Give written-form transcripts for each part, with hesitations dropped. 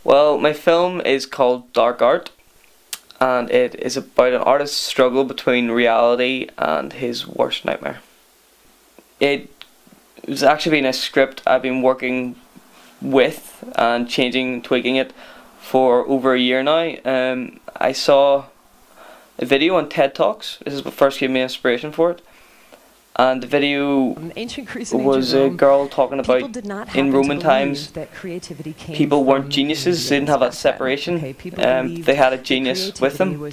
Well, my film is called Dark Art, and it is about an artist's struggle between reality and his worst nightmare. It was actually been a script I've been working with and changing, tweaking it for over a year now. I saw a video on TED Talks. This is what first gave me inspiration for it. And the video was a girl talking about in Roman times people weren't geniuses, they didn't have that separation. They had a genius with them,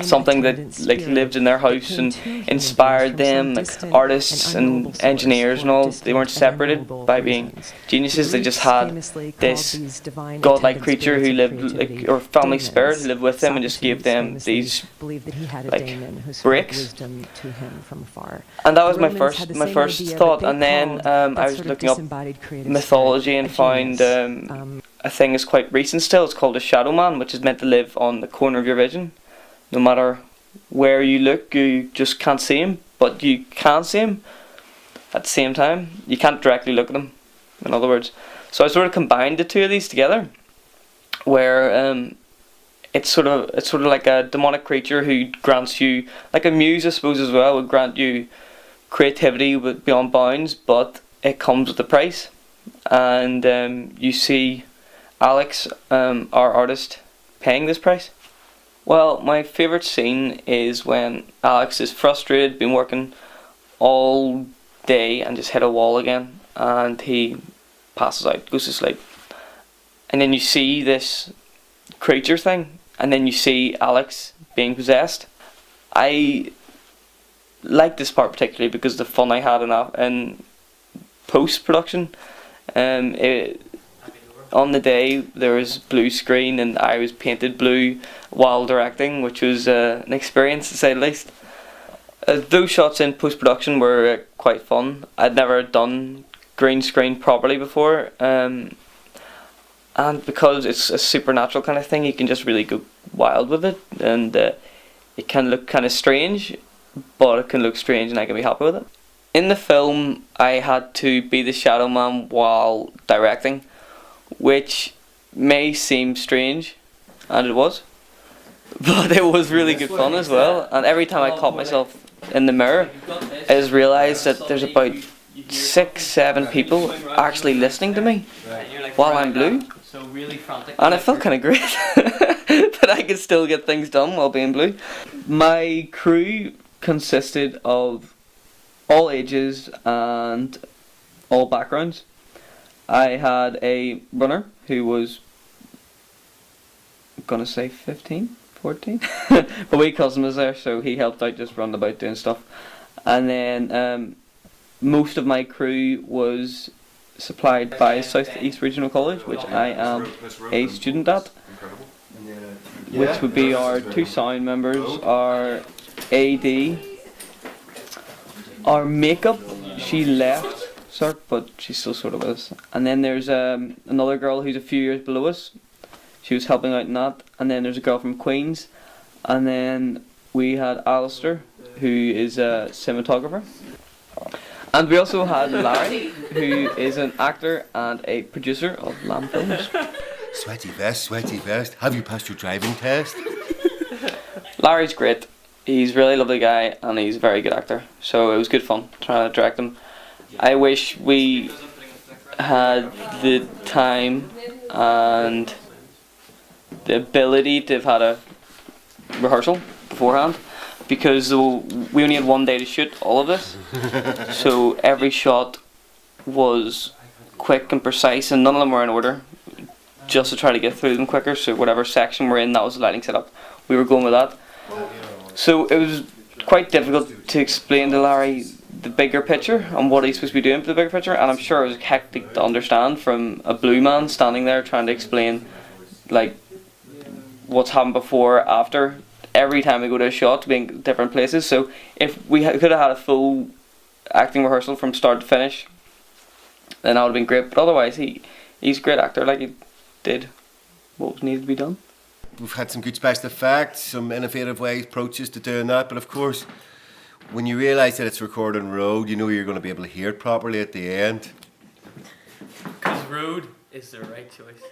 something that like lived in their house and inspired them, like artists and engineers and all. They weren't separated by being geniuses, they just had this godlike creature who lived, like, or family spirit who lived with them and just gave them these like breaks. And that was my first thought, and then I was looking up mythology and found a thing that's quite recent still. It's called a shadow man, which is meant to live on the corner of your vision. No matter where you look, you just can't see him, but you can see him at the same time. You can't directly look at him, in other words. So I sort of combined the two of these together, where it's sort of like a demonic creature who grants you, like a muse I suppose as well, would grant you creativity beyond bounds, but it comes with a price. And you see Alex, our artist, paying this price. Well, my favourite scene is when Alex is frustrated, been working all day and just hit a wall again, and he passes out, goes to sleep. And then you see this creature thing, and then you see Alex being possessed. I like this part particularly because of the fun I had in post-production. On the day there was blue screen and I was painted blue while directing, which was an experience to say the least. Those shots in post-production were quite fun. I'd never done green screen properly before, and because it's a supernatural kind of thing, you can just really go wild with it, and it can look kind of strange, but it can look strange and I can be happy with it. In the film, I had to be the shadow man while directing, which may seem strange, and it was, but it was really good fun as well. And every time I caught myself in the mirror, I just realised that there's about 6-7 people actually listening to me while I'm blue, and it felt kind of great that I could still get things done while being blue. My crew consisted of all ages and all backgrounds. I had a runner who was, I'm gonna say 15, 14. A wee cousin was there, so he helped out just running about doing stuff. And then most of my crew was supplied by South East Regional College, which I am a student at, which would be our 2 sound members, our AD, our makeup. She left, sir, but she's still sort of with us. And then there's another girl who's a few years below us. She was helping out in that. And then there's a girl from Queens. And then we had Alistair, who is a cinematographer. And we also had Larry, who is an actor and a producer of Lamb Films. Sweaty vest. Have you passed your driving test? Larry's great. He's a really lovely guy and he's a very good actor. So it was good fun trying to direct him. I wish we had the time and the ability to have had a rehearsal beforehand, because we only had 1 day to shoot all of this. So every shot was quick and precise, and none of them were in order, just to try to get through them quicker. So whatever section we're in, that was the lighting setup, we were going with that. So it was quite difficult to explain to Larry the bigger picture and what he's supposed to be doing for the bigger picture, and I'm sure it was hectic to understand from a blue man standing there trying to explain like what's happened before, after, every time we go to a shot, being different places. So if we could have had a full acting rehearsal from start to finish, then that would have been great. But otherwise, he's a great actor. Like, he did what was needed to be done. We've had some good special effects, some innovative approaches to doing that, but of course, when you realise that it's recorded on road, you know you're going to be able to hear it properly at the end. Because road is the right choice.